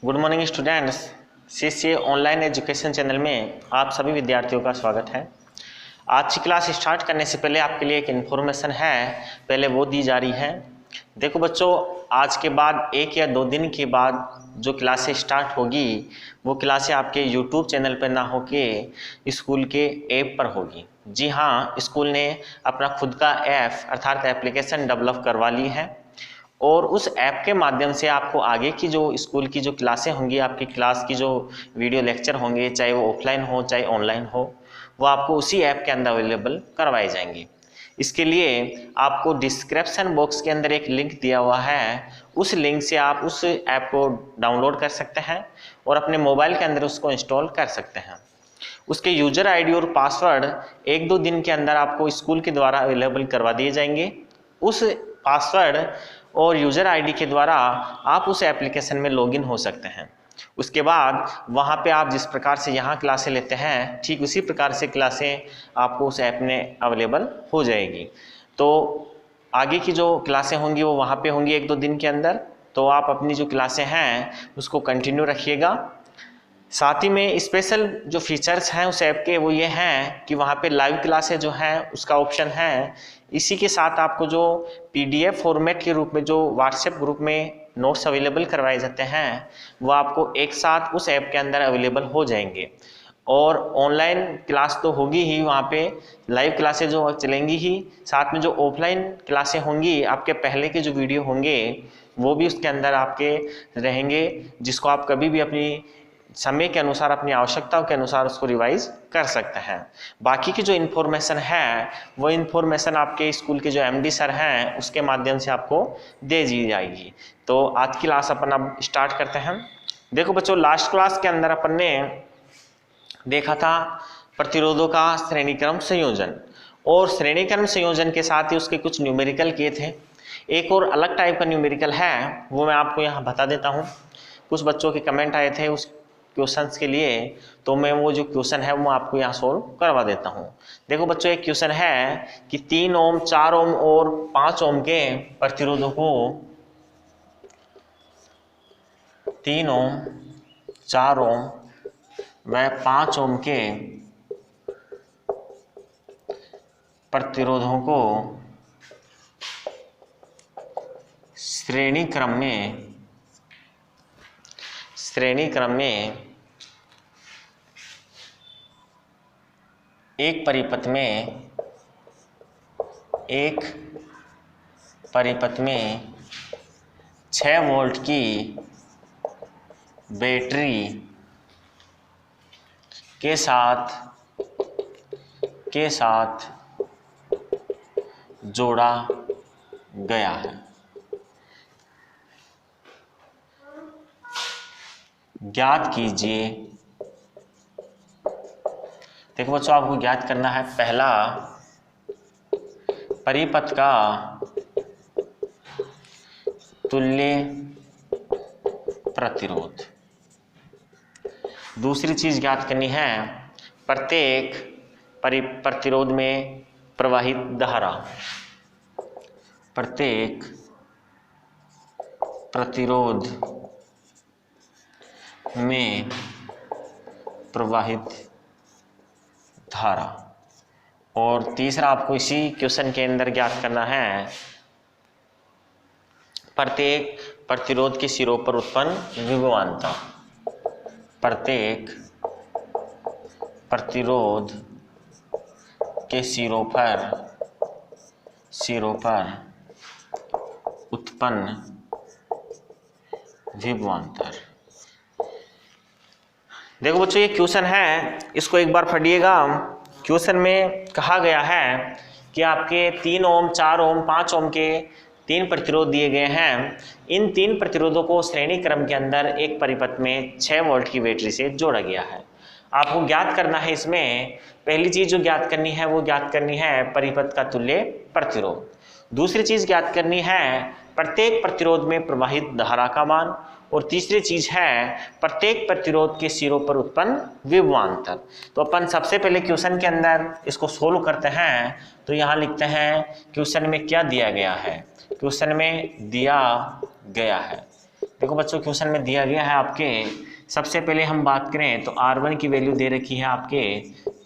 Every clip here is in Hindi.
Good morning students. CCA online education channel में आप सभी विद्यार्थियों का स्वागत है। आज की क्लास स्टार्ट करने से पहले आपके लिए एक इन्फॉर्मेशन है, पहले वो दी जा रही है। देखो बच्चों, आज के बाद 1 या 2 दिन के बाद जो क्लासें स्टार्ट होगी वो क्लासें आपके यूट्यूब चैनल पर ना होके स्कूल के ऐप पर होगी। जी हाँ, स्कूल ने अपना खुद का ऐप अर्थात एप्लीकेशन डेवलप करवा ली है और उस ऐप के माध्यम से आपको आगे की जो स्कूल की जो क्लासें होंगी, आपकी क्लास की जो वीडियो लेक्चर होंगे, चाहे वो ऑफलाइन हो चाहे ऑनलाइन हो, वो आपको उसी ऐप के अंदर अवेलेबल करवाए जाएंगे। इसके लिए आपको डिस्क्रिप्शन बॉक्स के अंदर एक लिंक दिया हुआ है, उस लिंक से आप उस ऐप को डाउनलोड कर सकते हैं और अपने मोबाइल के अंदर उसको इंस्टॉल कर सकते हैं। उसके यूजर आईडी और पासवर्ड 1-2 दिन के अंदर आपको स्कूल के द्वारा अवेलेबल करवा दिए जाएंगे। उस पासवर्ड और यूज़र आईडी के द्वारा आप उस एप्लीकेशन में लॉगिन हो सकते हैं। उसके बाद वहाँ पे आप जिस प्रकार से यहाँ क्लासें लेते हैं, ठीक उसी प्रकार से क्लासें आपको उस ऐप में अवेलेबल हो जाएगी। तो आगे की जो क्लासें होंगी वो वहाँ पे होंगी 1-2 दिन के अंदर। तो आप अपनी जो क्लासें हैं उसको कंटिन्यू रखिएगा। साथ ही में स्पेशल जो फीचर्स हैं उस ऐप के वो ये हैं कि वहाँ पे लाइव क्लासें जो हैं उसका ऑप्शन है। इसी के साथ आपको जो पीडीएफ फॉर्मेट के रूप में जो व्हाट्सएप ग्रुप में नोट्स अवेलेबल करवाए जाते हैं वो आपको एक साथ उस ऐप के अंदर अवेलेबल हो जाएंगे। और ऑनलाइन क्लास तो होगी ही, वहाँ पे लाइव क्लासें जो चलेंगी ही, साथ में जो ऑफलाइन क्लासें होंगी आपके पहले के जो वीडियो होंगे वो भी उसके अंदर आपके रहेंगे, जिसको आप कभी भी अपनी समय के अनुसार, अपनी आवश्यकताओं के अनुसार उसको रिवाइज कर सकते हैं। बाकी की जो इन्फॉर्मेशन है वो इन्फॉर्मेशन आपके स्कूल के जो एमडी सर हैं उसके माध्यम से आपको दे दी जाएगी। तो आज की क्लास अपन अब स्टार्ट करते हैं। देखो बच्चों, लास्ट क्लास के अंदर अपन ने देखा था प्रतिरोधों का श्रेणीक्रम संयोजन, और श्रेणीक्रम संयोजन के साथ ही उसके कुछ न्यूमेरिकल किए थे। एक और अलग टाइप का न्यूमेरिकल है वो मैं आपको यहाँ बता देता हूँ। कुछ बच्चों के कमेंट आए थे उस क्वेश्चंस के लिए, तो मैं वो जो क्वेश्चन है वो आपको यहाँ सोल्व करवा देता हूँ। देखो बच्चों, एक क्वेश्चन है कि 3 ओम, 4 ओम और 5 ओम के प्रतिरोधों को 3 ओम, 4 ओम व 5 ओम के प्रतिरोधों को श्रेणी क्रम में एक परिपथ में 6 वोल्ट की बैटरी के साथ जोड़ा गया है। ज्ञात कीजिए। देखो बच्चों, आपको ज्ञात करना है पहला परिपथ का तुल्य प्रतिरोध। दूसरी चीज ज्ञात करनी है प्रत्येक प्रतिरोध में प्रवाहित धारा। प्रत्येक प्रतिरोध में प्रवाहित धारा। और तीसरा आपको इसी क्वेश्चन के अंदर ज्ञात करना है प्रत्येक प्रतिरोध के सिरों पर उत्पन्न विभवांतर। प्रत्येक प्रतिरोध के सिरों पर उत्पन्न विभवांतर। देखो बच्चों, ये क्वेश्चन है, इसको एक बार पढ़िएगा। क्वेश्चन में कहा गया है कि आपके 3 ओम, 4 ओम, 5 ओम के 3 प्रतिरोध दिए गए हैं। इन 3 प्रतिरोधों को श्रेणी क्रम के अंदर एक परिपथ में 6 वोल्ट की बैटरी से जोड़ा गया है। आपको ज्ञात करना है, इसमें पहली चीज जो ज्ञात करनी है वो ज्ञात करनी है परिपथ का तुल्य प्रतिरोध। दूसरी चीज ज्ञात करनी है प्रत्येक प्रतिरोध में प्रवाहित धारा का मान। और तीसरी चीज है प्रत्येक प्रतिरोध के सिरों पर उत्पन्न विभवांतर। तो अपन सबसे पहले क्वेश्चन के अंदर इसको सोल्व करते हैं। तो यहाँ लिखते हैं क्वेश्चन में क्या दिया गया है। क्वेश्चन में दिया गया है देखो बच्चों क्वेश्चन में दिया गया है आपके, सबसे पहले हम बात करें तो R1 की वैल्यू दे रखी है आपके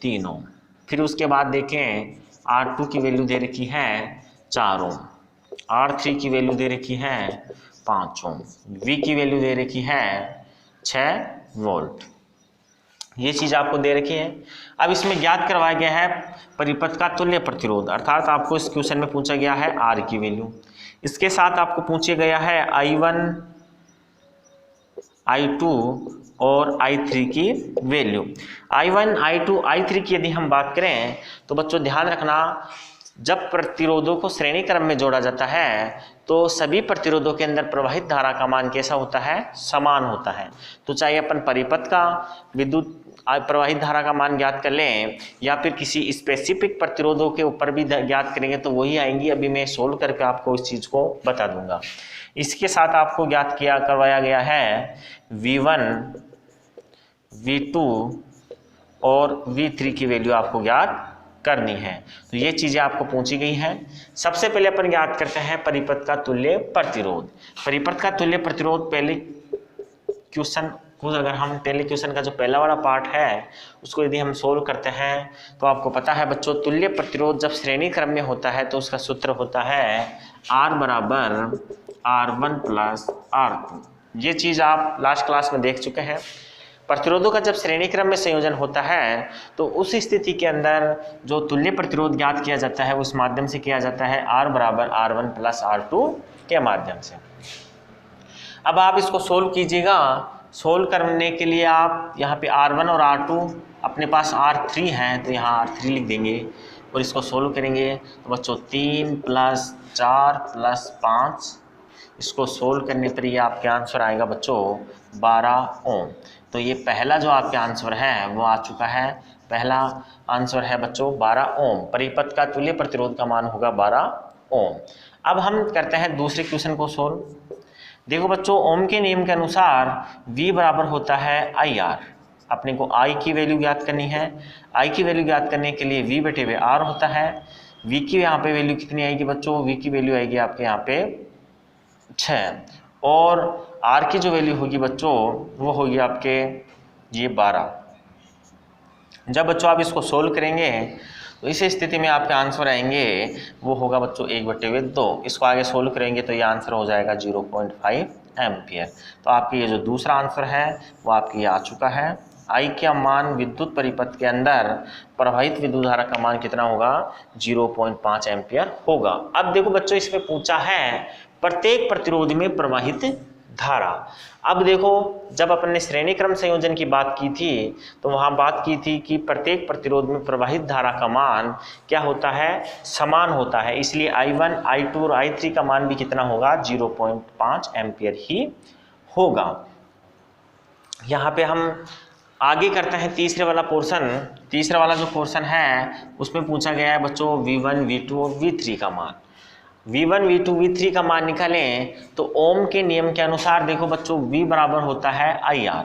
3 ओम, फिर उसके बाद देखें R2 की वैल्यू दे रखी है 4 ओम, R3 की वैल्यू दे रखी है 5 ओम, V की वैल्यू दे रखी है 6 वोल्ट। ये चीज़ आपको दे रखी है। अब इसमें ज्ञात करवाया गया है परिपथ का तुल्य प्रतिरोध, अर्थात आपको इस क्वेश्चन में पूछा गया है R की वैल्यू, इसके साथ आपको पूछा गया है I1, I2 और I3 की वैल्यू। I1, I2, I3 की यदि हम बात करें तो बच्चों ध्यान रखना, जब प्रतिरोधों को श्रेणी क्रम में जोड़ा जाता है तो सभी प्रतिरोधों के अंदर प्रवाहित धारा का मान कैसा होता है, समान होता है। तो चाहे अपन परिपथ का विद्युत प्रवाहित धारा का मान ज्ञात कर लें या फिर किसी स्पेसिफिक प्रतिरोधों के ऊपर भी ज्ञात करेंगे तो वही आएंगी। अभी मैं सोल्व करके आपको इस चीज़ को बता दूंगा। इसके साथ आपको ज्ञात करवाया गया है V1, V2 और V3 की वैल्यू आपको ज्ञात करनी है। तो ये चीजें आपको पूछी गई हैं। सबसे पहले अपन ज्ञात करते हैं परिपथ का तुल्य प्रतिरोध। परिपथ का तुल्य प्रतिरोध पहले क्वेश्चन को, अगर हम पहले क्वेश्चन का जो पहला वाला पार्ट है उसको यदि हम सोल्व करते हैं तो आपको पता है बच्चों, तुल्य प्रतिरोध जब श्रेणी क्रम में होता है तो उसका सूत्र होता है R बराबर R1 प्लस R2। ये चीज आप लास्ट क्लास में देख चुके हैं। प्रतिरोधों का जब श्रेणी क्रम में संयोजन होता है तो उस स्थिति के अंदर जो तुल्य प्रतिरोध ज्ञात किया जाता है उस माध्यम से किया जाता है R बराबर R1 प्लस R2 के माध्यम से। अब आप इसको सोल्व कीजिएगा। सोल्व करने के लिए आप यहाँ पे R1 और R2, अपने पास R3 है तो यहाँ R3 लिख देंगे और इसको सोल्व करेंगे तो बच्चों 3 प्लस 4 प्लस 5, इसको सोल्व करने पर ये आपके आंसर आएगा बच्चों 12 ओम। तो ये पहला जो आपके आंसर है वो आ चुका है। पहला आंसर है बच्चों 12 ओम। परिपथ का तुल्य प्रतिरोध का मान होगा 12 ओम। अब हम करते हैं दूसरे क्वेश्चन को सोल्व। देखो बच्चों, ओम के नियम के अनुसार V बराबर होता है IR। अपने को I की वैल्यू ज्ञात करनी है। I की वैल्यू ज्ञात करने के लिए V बटे वे R होता है। V की यहाँ पे वैल्यू कितनी आएगी बच्चों, V की वैल्यू आएगी आपके यहाँ पे 6 और R की जो वैल्यू होगी बच्चों वो होगी आपके ये 12। जब बच्चों आप इसको सोल्व करेंगे तो इस स्थिति में आपके आंसर आएंगे वो होगा बच्चों 1/2। इसको आगे सोल्व करेंगे तो ये आंसर हो जाएगा 0.5 एम्पियर। तो आपकी ये जो दूसरा आंसर है वो आपकी ये आ चुका है। I का मान विद्युत परिपथ के अंदर प्रवाहित विद्युत धारा का मान कितना होगा, 0.5 एम्पियर होगा। अब देखो बच्चों, इसमें पूछा है प्रत्येक प्रतिरोध में प्रवाहित धारा। अब देखो, जब अपन ने श्रेणी क्रम संयोजन की बात की थी तो वहां बात की थी कि प्रत्येक प्रतिरोध में प्रवाहित धारा का मान क्या होता है, समान होता है। इसलिए I1, I2 और I3 का मान भी कितना होगा, 0.5 एम्पियर ही होगा। यहाँ पे हम आगे करते हैं तीसरे वाला पोर्शन। तीसरा वाला जो पोर्शन है उसमें पूछा गया है बच्चों V1, V2 और V3 का मान। V1, V2, V3 का मान निकालें तो ओम के नियम के अनुसार देखो बच्चों V बराबर होता है IR।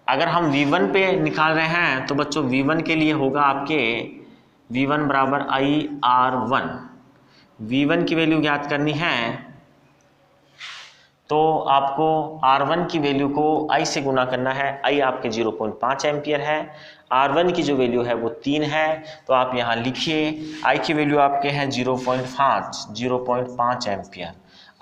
अगर हम V1 पे निकाल रहे हैं तो बच्चों V1 के लिए होगा आपके V1 बराबर IR1। V1 की वैल्यू ज्ञात करनी है तो आपको R1 की वैल्यू को I से गुना करना है। I आपके 0.5 एम्पियर है, R1 की जो वैल्यू है वो 3 है। तो आप यहाँ लिखिए I की वैल्यू आपके हैं 0.5 एम्पियर।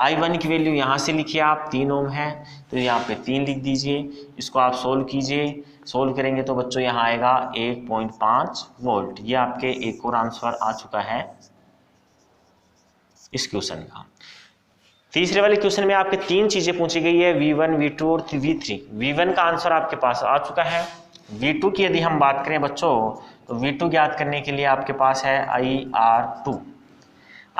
I1 की वैल्यू यहाँ से लिखिए आप 3 ओम है तो यहाँ पे 3 लिख दीजिए। इसको आप सोल्व कीजिए। सोल्व करेंगे तो बच्चों यहाँ आएगा 1.5 वोल्ट। ये आपके एक और आंसर आ चुका है इस क्वेश्चन का। तीसरे वाले क्वेश्चन में आपके 3 चीजें पूछी गई है, V1, V2 और V3। V1 का आंसर आपके पास आ चुका है। V2 की यदि हम बात करें बच्चों तो V2 ज्ञात करने के लिए आपके पास है IR2।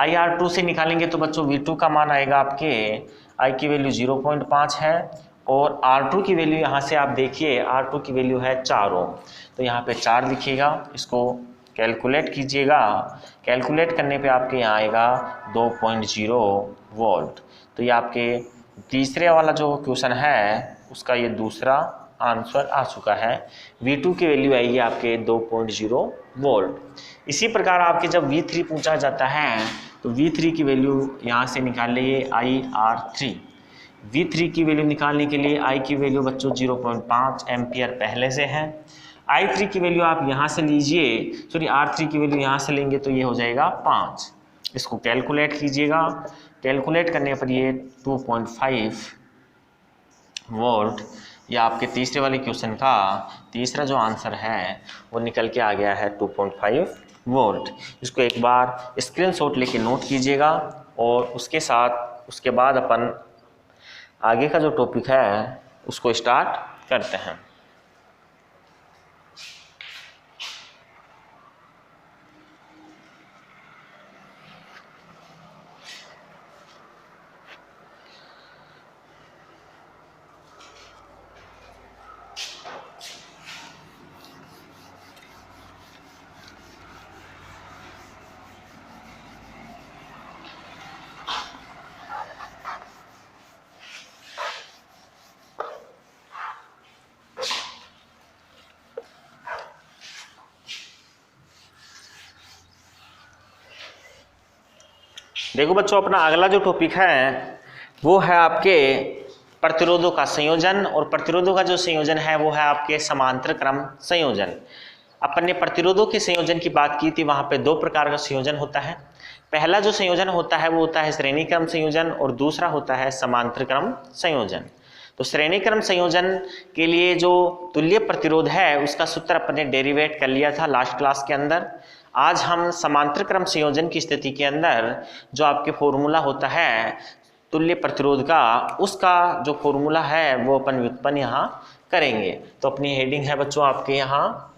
IR2 से निकालेंगे तो बच्चों V2 का मान आएगा आपके, I की वैल्यू 0.5 है और R2 की वैल्यू यहाँ से आप देखिए R2 की वैल्यू है 4 ओम। तो यहाँ पे 4 लिखिएगा, इसको कैलकुलेट कीजिएगा। कैलकुलेट करने पे आपके यहाँ आएगा 2.0 वोल्ट। तो ये आपके तीसरे वाला जो क्वेश्चन है उसका ये दूसरा आंसर आ चुका है। V2 की वैल्यू आएगी आपके 2.0 वोल्ट। इसी प्रकार आपके जब V3 पूछा जाता है तो V3 की वैल्यू यहाँ से निकाल लीजिए IR3। V3 की वैल्यू निकालने के लिए I की वैल्यू बच्चों 0.5 एम्पियर पहले से है। I3 की वैल्यू आप यहाँ से लीजिए, सॉरी R3 की वैल्यू यहाँ से लेंगे तो ये हो जाएगा 5। इसको कैलकुलेट कीजिएगा, कैलकुलेट करने पर ये 2.5 वोल्ट, या आपके तीसरे वाले क्वेश्चन का तीसरा जो आंसर है वो निकल के आ गया है 2.5 वोल्ट। इसको एक बार स्क्रीनशॉट लेके नोट कीजिएगा और उसके बाद अपन आगे का जो टॉपिक है उसको स्टार्ट करते हैं। देखो बच्चों, अपना अगला जो टॉपिक है वो है आपके प्रतिरोधों का संयोजन, और प्रतिरोधों का जो संयोजन है वो है आपके समांतर क्रम संयोजन। अपन ने प्रतिरोधों के संयोजन की बात की थी, वहां पे दो प्रकार का संयोजन होता है। पहला जो संयोजन होता है वो होता है श्रेणी क्रम संयोजन, और दूसरा होता है समांतर क्रम संयोजन। तो श्रेणी क्रम संयोजन के लिए जो तुल्य प्रतिरोध है उसका सूत्र अपन ने डेरिवेट कर लिया था लास्ट क्लास के अंदर। आज हम समांतर क्रम संयोजन की स्थिति के अंदर जो आपके फॉर्मूला होता है तुल्य प्रतिरोध का, उसका जो फॉर्मूला है वो अपन व्युत्पन्न यहाँ करेंगे। तो अपनी हेडिंग है बच्चों आपके यहाँ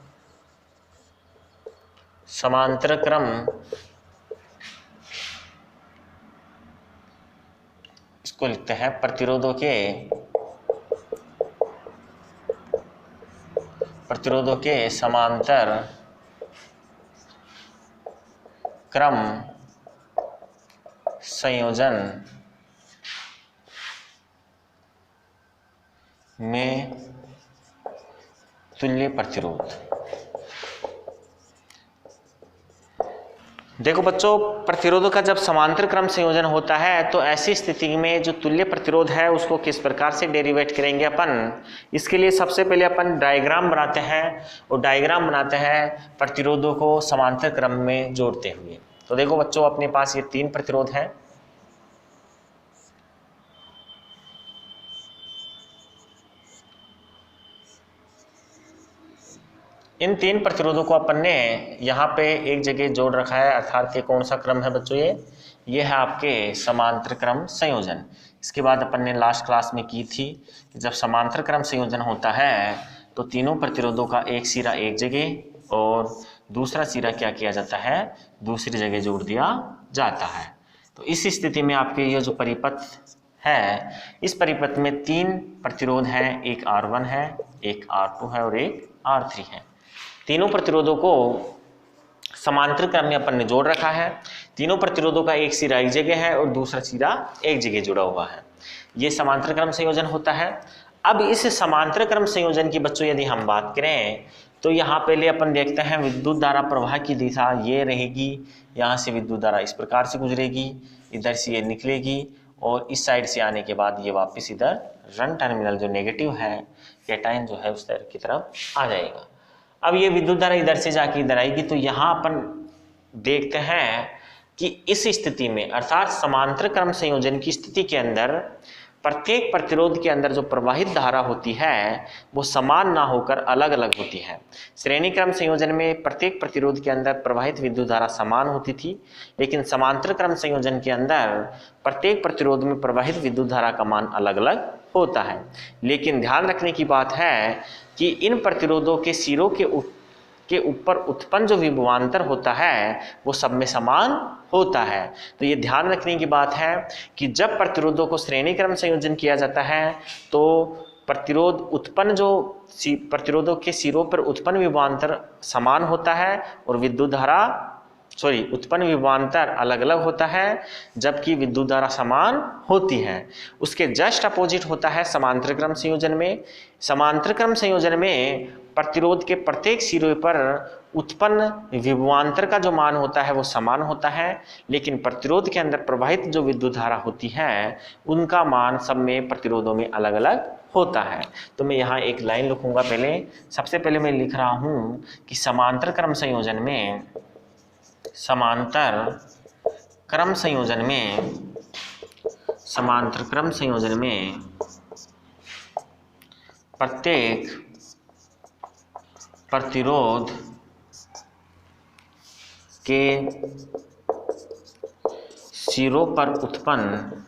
समांतर क्रम इसको लिखते हैं प्रतिरोधों के समांतर क्रम संयोजन में तुल्य प्रतिरोध। देखो बच्चों, प्रतिरोधों का जब समांतर क्रम संयोजन होता है तो ऐसी स्थिति में जो तुल्य प्रतिरोध है उसको किस प्रकार से डेरिवेट करेंगे अपन। इसके लिए सबसे पहले अपन डायग्राम बनाते हैं, और डायग्राम बनाते हैं प्रतिरोधों को समांतर क्रम में जोड़ते हुए। तो देखो बच्चों, अपने पास ये 3 प्रतिरोध हैं। इन 3 प्रतिरोधों को अपन ने यहाँ पे एक जगह जोड़ रखा है, अर्थात ये कौन सा क्रम है बच्चों, ये है आपके समांतर क्रम संयोजन। इसके बाद अपन ने लास्ट क्लास में की थी कि जब समांतर क्रम संयोजन होता है तो तीनों प्रतिरोधों का एक सिरा एक जगह और दूसरा सिरा क्या किया जाता है, दूसरी जगह जोड़ दिया जाता है। तो इस स्थिति में आपके ये जो परिपथ है, इस परिपथ में 3 प्रतिरोध हैं, एक R1 है, एक R2 है और एक R3 है। तीनों प्रतिरोधों को समांतर क्रम में अपन ने जोड़ रखा है। तीनों प्रतिरोधों का एक सिरा एक जगह है और दूसरा सिरा एक जगह जुड़ा हुआ है। ये समांतर क्रम संयोजन होता है। अब इस समांतर क्रम संयोजन की बच्चों यदि हम बात करें तो यहाँ पहले अपन देखते हैं विद्युत धारा प्रवाह की दिशा ये रहेगी। यहाँ से विद्युत धारा इस प्रकार से गुजरेगी, इधर से ये निकलेगी और इस साइड से आने के बाद ये वापस इधर रन टर्मिनल जो नेगेटिव है, कैटायन जो है उस तरफ की तरफ आ जाएगा। अब ये विद्युत धारा इधर से जाके इधर आएगी। तो यहाँ अपन देखते हैं कि इस स्थिति में अर्थात समांतर क्रम संयोजन की स्थिति के अंदर प्रत्येक प्रतिरोध के अंदर जो प्रवाहित धारा होती है वो समान ना होकर अलग अलग होती है। श्रेणी क्रम संयोजन में प्रत्येक प्रतिरोध के अंदर प्रवाहित विद्युत धारा समान होती थी, लेकिन समांतर क्रम संयोजन के अंदर प्रत्येक प्रतिरोध में प्रवाहित विद्युत धारा का मान अलग अलग होता है। लेकिन ध्यान रखने की बात है कि इन प्रतिरोधों के सिरों के ऊपर उत्पन्न जो विभवांतर होता है वो सब में समान होता है। तो ये ध्यान रखने की बात है कि जब प्रतिरोधों को श्रेणी क्रम संयोजन किया जाता है तो प्रतिरोधों के सिरों पर उत्पन्न विभवांतर समान होता है और उत्पन्न विभवांतर अलग अलग होता है, जबकि विद्युत धारा समान होती है। उसके जस्ट अपोजिट होता है समांतर क्रम संयोजन में। समांतर क्रम संयोजन में प्रतिरोध के प्रत्येक सिरे पर उत्पन्न विभवांतर का जो मान होता है वो समान होता है, लेकिन प्रतिरोध के अंदर प्रवाहित जो विद्युत धारा होती है उनका मान सब में प्रतिरोधों में अलग अलग होता है। तो मैं यहाँ एक लाइन लिखूंगा। सबसे पहले मैं लिख रहा हूँ कि समांतर क्रम संयोजन में प्रत्येक प्रतिरोध के सिरों पर उत्पन्न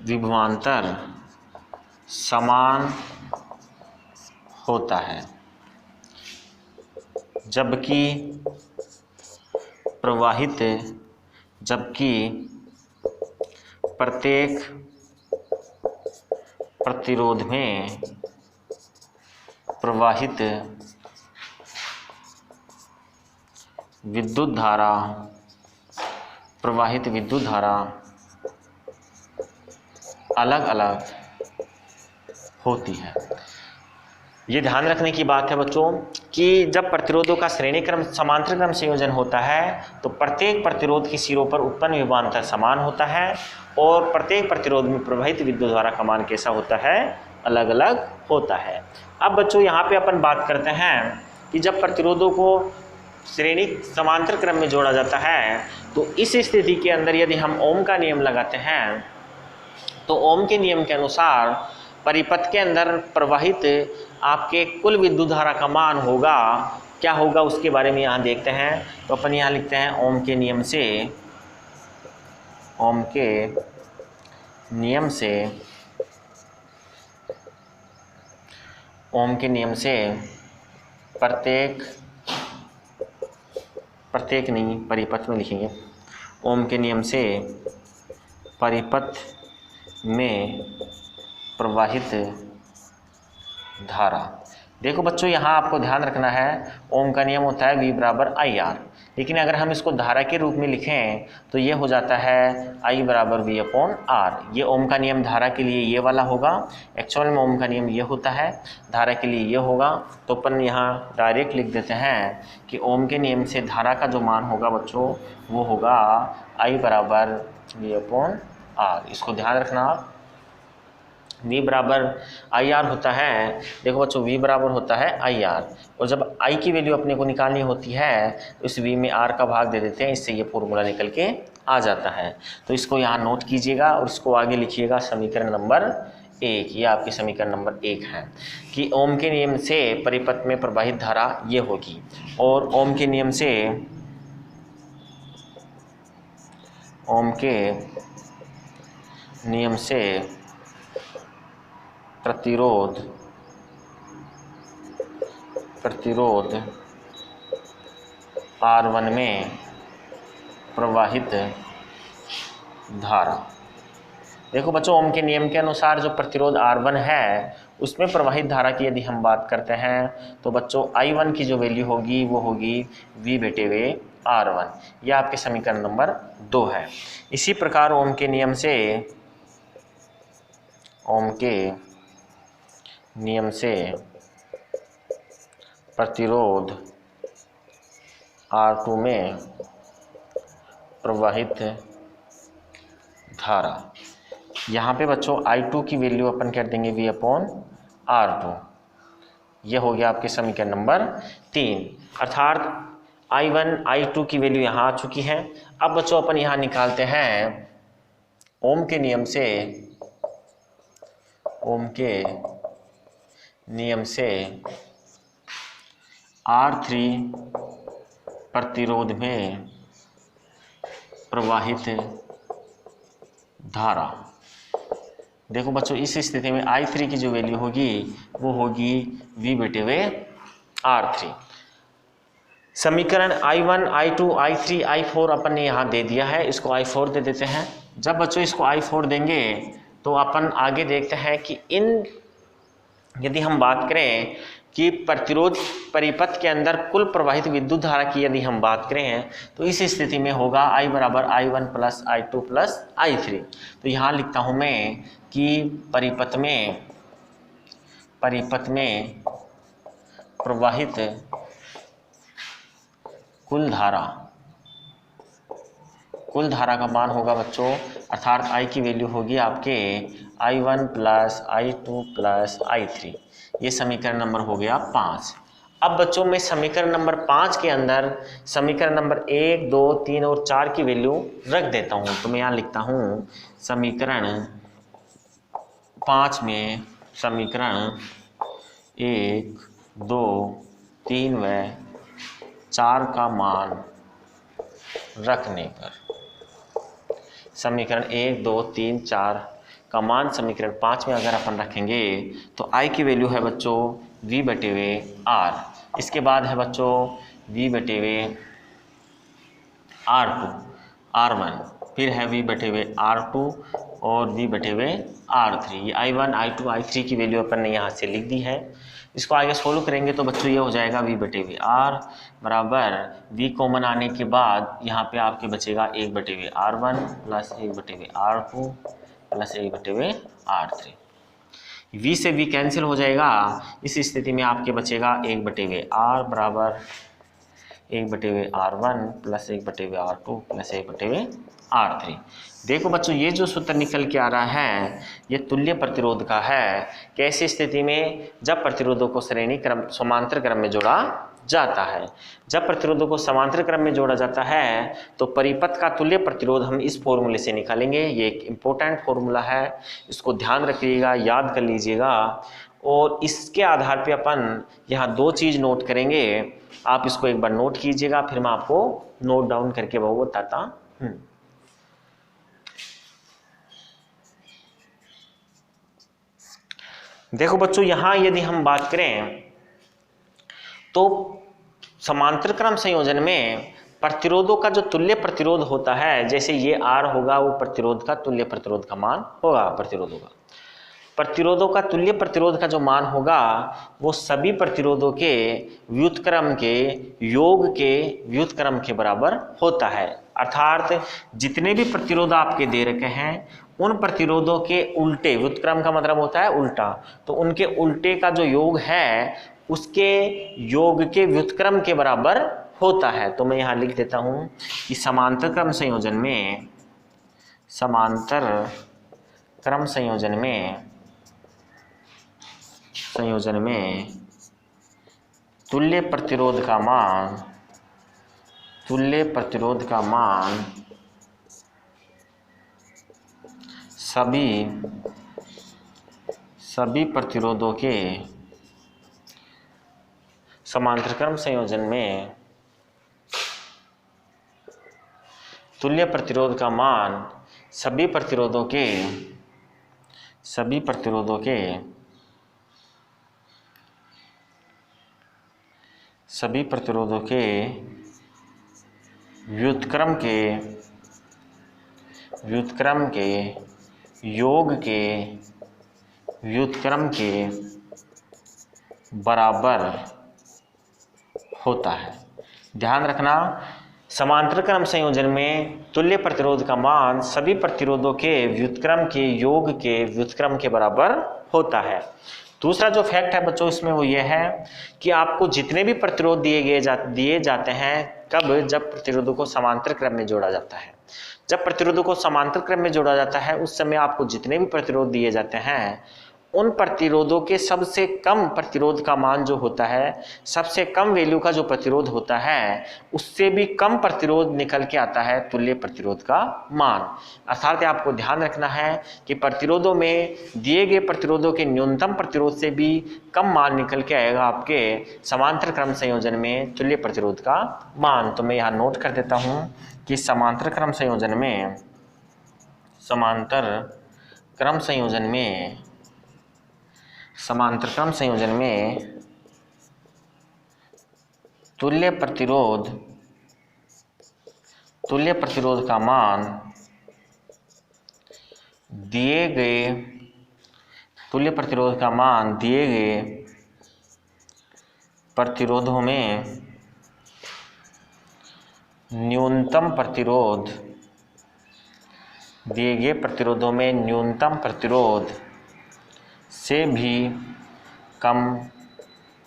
विभवांतर समान होता है, जबकि प्रत्येक प्रतिरोध में प्रवाहित विद्युत धारा अलग अलग होती है। ये ध्यान रखने की बात है बच्चों कि जब प्रतिरोधों का श्रेणी क्रम समांतर क्रम संयोजन होता है तो प्रत्येक प्रतिरोध के सिरों पर उत्पन्न विभवांतर समान होता है और प्रत्येक प्रतिरोध में प्रवाहित विद्युत धारा का मान कैसा होता है, अलग अलग होता है। अब बच्चों यहाँ पे अपन बात करते हैं कि जब प्रतिरोधों को श्रेणी समांतर क्रम में जोड़ा जाता है तो इस स्थिति के अंदर यदि हम ओम का नियम लगाते हैं तो ओम के नियम के अनुसार परिपथ के अंदर प्रवाहित आपके कुल विद्युत धारा का मान होगा, क्या होगा उसके बारे में यहाँ देखते हैं। तो अपन यहाँ लिखते हैं ओम के नियम से प्रत्येक नहीं, परिपथ में लिखेंगे। ओम के नियम से परिपथ में प्रवाहित धारा। देखो बच्चों यहाँ आपको ध्यान रखना है, ओम का नियम होता है V बराबर IR, लेकिन अगर हम इसको धारा के रूप में लिखें तो ये हो जाता है I बराबर V अपॉन R। ये ओम का नियम धारा के लिए ये वाला होगा, एक्चुअल में ओम का नियम ये होता है, धारा के लिए ये होगा। तो अपन यहाँ डायरेक्ट लिख देते हैं कि ओम के नियम से धारा का जो मान होगा बच्चों वो होगा I बराबर V अपॉन R। इसको ध्यान रखना आप। V बराबर IR होता है, देखो बच्चों V बराबर होता है IR, और जब I की वैल्यू अपने को निकालनी होती है तो इस V में R का भाग दे देते हैं, इससे ये फॉर्मूला निकल के आ जाता है। तो इसको यहाँ नोट कीजिएगा और इसको आगे लिखिएगा समीकरण नंबर 1। ये आपकी समीकरण नंबर 1 है कि ओम के नियम से परिपथ में प्रवाहित धारा ये होगी और ओम के नियम से प्रतिरोध R1 में प्रवाहित धारा। देखो बच्चों ओम के नियम के अनुसार जो प्रतिरोध R1 है उसमें प्रवाहित धारा की यदि हम बात करते हैं तो बच्चों I1 की जो वैल्यू होगी वो होगी V बटे वे R1। यह आपके समीकरण नंबर 2 है। इसी प्रकार ओम के नियम से प्रतिरोध R2 में प्रवाहित धारा, यहाँ पे बच्चों I2 की वैल्यू अपन कर देंगे V अपॉन R2। यह हो गया आपके समीकरण नंबर 3, अर्थात I1 I2 की वैल्यू यहाँ आ चुकी है। अब बच्चों अपन यहाँ निकालते हैं ओम के नियम से R3 प्रतिरोध में प्रवाहित धारा। देखो बच्चों इस स्थिति में I3 की जो वैल्यू होगी वो होगी V बटे वे R3। समीकरण I1 I2 I3 I4 अपन ने यहाँ दे दिया है, इसको I4 दे देते हैं। जब बच्चों इसको I4 देंगे तो अपन आगे देखते हैं कि यदि हम बात करें कि प्रतिरोध परिपथ के अंदर कुल प्रवाहित विद्युत धारा की यदि हम बात करें तो इस स्थिति में होगा I बराबर I1 plus I2 plus I3। तो यहाँ लिखता हूँ मैं कि परिपथ में परिपथ में प्रवाहित कुल धारा का मान होगा बच्चों, अर्थात I की वैल्यू होगी आपके I1 plus I2 plus I3। ये समीकरण नंबर हो गया 5। अब बच्चों मैं समीकरण नंबर 5 के अंदर समीकरण नंबर 1, 2, 3 और 4 की वैल्यू रख देता हूँ। तो मैं यहाँ लिखता हूँ समीकरण 5 में समीकरण 1, 2, 3 व 4 का मान रखने पर, समीकरण 1, 2, 3, 4 का मान समीकरण 5 में अगर अपन रखेंगे तो I की वैल्यू है बच्चों V/R। इसके बाद है बच्चों V/R2 R1, फिर है V/R2 और V/R3। ये I1, I2, I3 की वैल्यू अपन ने यहाँ से लिख दी है। इसको आगे सोल्व करेंगे तो बच्चों ये हो जाएगा V/R बराबर V कॉमन आने के बाद यहाँ पे आपके बचेगा 1/R1 plus 1/R2 plus 1/R3। V से V कैंसिल हो जाएगा। इस स्थिति में आपके बचेगा 1/R बराबर 1/R1 plus 1/R2 plus 1/R3। देखो बच्चों ये जो सूत्र निकल के आ रहा है ये तुल्य प्रतिरोध का है। कैसी स्थिति में? जब प्रतिरोधों को श्रेणी क्रम समांतर क्रम में जोड़ा जाता है। जब प्रतिरोधों को समांतर क्रम में जोड़ा जाता है तो परिपथ का तुल्य प्रतिरोध हम इस फॉर्मूले से निकालेंगे। ये एक इम्पोर्टेंट फॉर्मूला है, इसको ध्यान रखिएगा, याद कर लीजिएगा। और इसके आधार पे अपन यहाँ दो चीज़ नोट करेंगे। आप इसको एक बार नोट कीजिएगा, फिर मैं आपको नोट डाउन करके वो बताता हूँ। देखो बच्चों यहाँ यदि हम बात करें तो समांतर क्रम संयोजन में प्रतिरोधों का जो तुल्य प्रतिरोध होता है, जैसे ये R होगा वो प्रतिरोध का तुल्य प्रतिरोध का मान होगा। प्रतिरोधों का तुल्य प्रतिरोध का जो मान होगा वो सभी प्रतिरोधों के व्युत्क्रम के योग के व्युत्क्रम के बराबर होता है। अर्थात जितने भी प्रतिरोध आपके दे रखे हैं उन प्रतिरोधों के उल्टे, व्युत्क्रम का मतलब होता है उल्टा, तो उनके उल्टे का जो योग है उसके योग के व्युत्क्रम के बराबर होता है। तो मैं यहाँ लिख देता हूँ कि समांतर क्रम संयोजन में तुल्य प्रतिरोध का मान सभी प्रतिरोधों के समांतर क्रम संयोजन में तुल्य प्रतिरोध का मान सभी प्रतिरोधों के व्युत्क्रम के योग के व्युत्क्रम के बराबर होता है। ध्यान रखना, समांतर क्रम संयोजन में तुल्य प्रतिरोध का मान सभी प्रतिरोधों के व्युत्क्रम के योग के व्युत्क्रम के बराबर होता है। दूसरा जो फैक्ट है बच्चों इसमें वो ये है कि आपको जितने भी प्रतिरोध दिए जाते हैं, कब? जब प्रतिरोधों को समांतर क्रम में जोड़ा जाता है। जब प्रतिरोधों को समांतर क्रम में जोड़ा जाता है उस समय आपको जितने भी प्रतिरोध दिए जाते हैं उन प्रतिरोधों के सबसे कम प्रतिरोध का मान जो होता है, सबसे कम वैल्यू का जो प्रतिरोध होता है उससे भी कम प्रतिरोध निकल के आता है तुल्य प्रतिरोध का मान। अर्थात आपको ध्यान रखना है कि प्रतिरोधों में दिए गए प्रतिरोधों के न्यूनतम प्रतिरोध से भी कम मान निकल के आएगा आपके समांतर क्रम संयोजन में तुल्य प्रतिरोध का मान। तो मैं यहाँ नोट कर देता हूँ कि समांतर क्रम संयोजन में तुल्य प्रतिरोध का मान दिए गए प्रतिरोधों में न्यूनतम प्रतिरोध से भी कम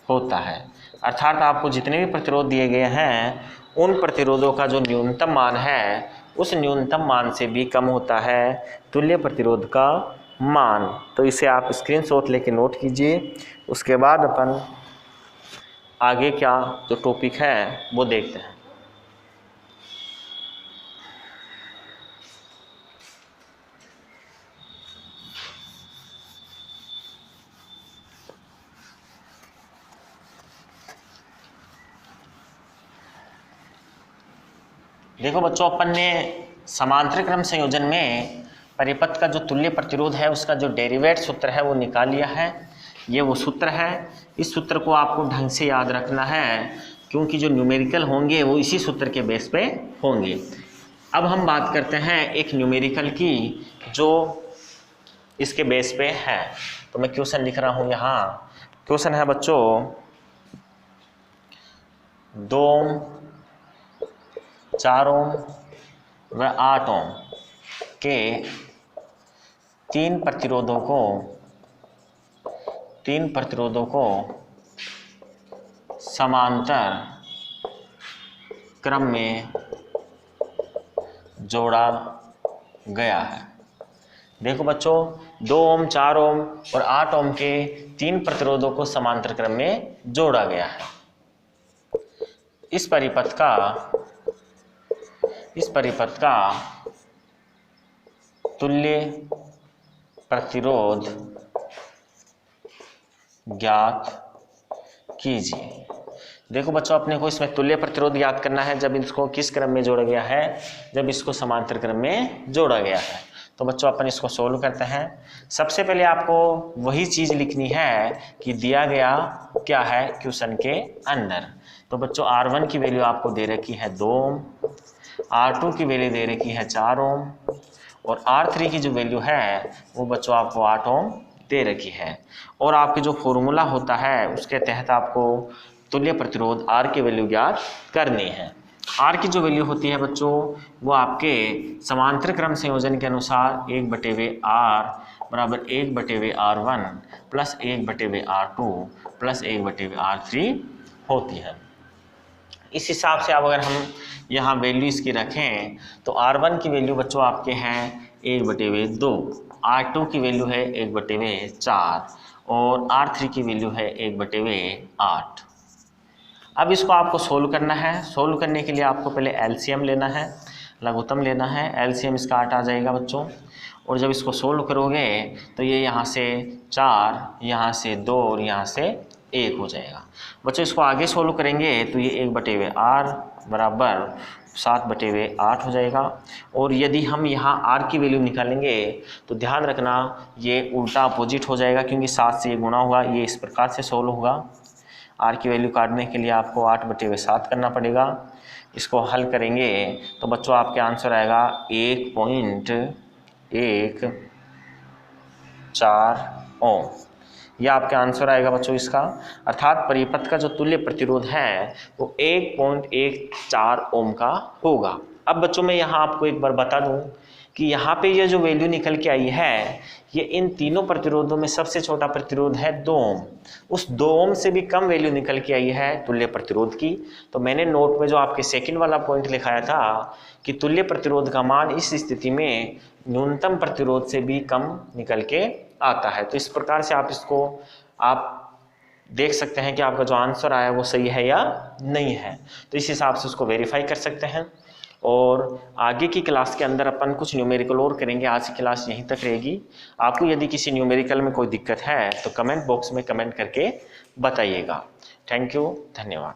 होता है। अर्थात आपको जितने भी प्रतिरोध दिए गए हैं उन प्रतिरोधों का जो न्यूनतम मान है उस न्यूनतम मान से भी कम होता है तुल्य प्रतिरोध का मान। तो इसे आप स्क्रीनशॉट लेके नोट कीजिए। उसके बाद अपन आगे क्या जो टॉपिक है वो देखते हैं। देखो बच्चों, अपन ने समांतर क्रम संयोजन में परिपथ का जो तुल्य प्रतिरोध है उसका जो डेरिवेट सूत्र है वो निकाल लिया है। ये वो सूत्र है। इस सूत्र को आपको ढंग से याद रखना है क्योंकि जो न्यूमेरिकल होंगे वो इसी सूत्र के बेस पे होंगे। अब हम बात करते हैं एक न्यूमेरिकल की जो इसके बेस पे है। तो मैं क्वेश्चन लिख रहा हूँ यहाँ। क्वेश्चन है बच्चों 2 ओम, 4 ओम व 8 ओम के तीन प्रतिरोधों को समांतर क्रम में जोड़ा गया है। देखो बच्चों, 2 ओम, 4 ओम और 8 ओम के तीन प्रतिरोधों को समांतर क्रम में जोड़ा गया है। इस परिपथ का तुल्य प्रतिरोध ज्ञात कीजिए। देखो बच्चों, अपने को इसमें तुल्य प्रतिरोध ज्ञात करना है जब इसको किस क्रम में जोड़ा गया है, जब इसको समांतर क्रम में जोड़ा गया है। तो बच्चों अपन इसको सोल्व करते हैं। सबसे पहले आपको वही चीज लिखनी है कि दिया गया क्या है क्वेश्चन के अंदर। तो बच्चों R1 की वैल्यू आपको दे रखी है 2 ओम, R2 की वैल्यू दे रखी है 4 ओम और R3 की जो वैल्यू है वो बच्चों आपको 8 ओम दे रखी है। और आपके जो फॉर्मूला होता है उसके तहत आपको तुल्य प्रतिरोध R की वैल्यू ज्ञात करनी है। R की जो वैल्यू होती है बच्चों वो आपके समांतर क्रम संयोजन के अनुसार 1/R बराबर 1/R1 plus 1/R2 plus 1/R3 होती है। इस हिसाब से अब अगर हम यहाँ वैल्यू इसकी रखें तो R1 की वैल्यू बच्चों आपके हैं 1/2, R2 की वैल्यू है 1/4 और R3 की वैल्यू है 1/8। अब इसको आपको सोल्व करना है। सोल्व करने के लिए आपको पहले एलसीएम लेना है, लघुत्तम लेना है। एलसीएम इसका 8 आ जाएगा बच्चों। और जब इसको सोल्व करोगे तो ये यहाँ से 4, यहाँ से 2 और यहाँ से 1 हो जाएगा। बच्चों इसको आगे सोल्व करेंगे तो ये 1/R बराबर 7/8 हो जाएगा। और यदि हम यहाँ R की वैल्यू निकालेंगे तो ध्यान रखना ये उल्टा अपोजिट हो जाएगा क्योंकि 7 से ये गुणा होगा। ये इस प्रकार से सोल्व होगा। R की वैल्यू काटने के लिए आपको 8/7 करना पड़ेगा। इसको हल करेंगे तो बच्चों आपके आंसर आएगा 1.14 ओम। यह आपका आंसर आएगा बच्चों इसका। अर्थात परिपथ का जो तुल्य प्रतिरोध है वो 1.14 ओम का होगा। अब बच्चों मैं यहाँ आपको एक बार बता दूं कि यहाँ पे ये जो वैल्यू निकल के आई है ये इन तीनों प्रतिरोधों में सबसे छोटा प्रतिरोध है 2 ओम। उस 2 ओम से भी कम वैल्यू निकल के आई है तुल्य प्रतिरोध की। तो मैंने नोट में जो आपके सेकंड वाला पॉइंट लिखाया था कि तुल्य प्रतिरोध का मान इस स्थिति में न्यूनतम प्रतिरोध से भी कम निकल के आता है। तो इस प्रकार से आप इसको आप देख सकते हैं कि आपका जो आंसर आया वो सही है या नहीं है। तो इस हिसाब से उसको वेरीफाई कर सकते हैं। और आगे की क्लास के अंदर अपन कुछ न्यूमेरिकल और करेंगे। आज की क्लास यहीं तक रहेगी। आपको यदि किसी न्यूमेरिकल में कोई दिक्कत है तो कमेंट बॉक्स में कमेंट करके बताइएगा। थैंक यू, धन्यवाद।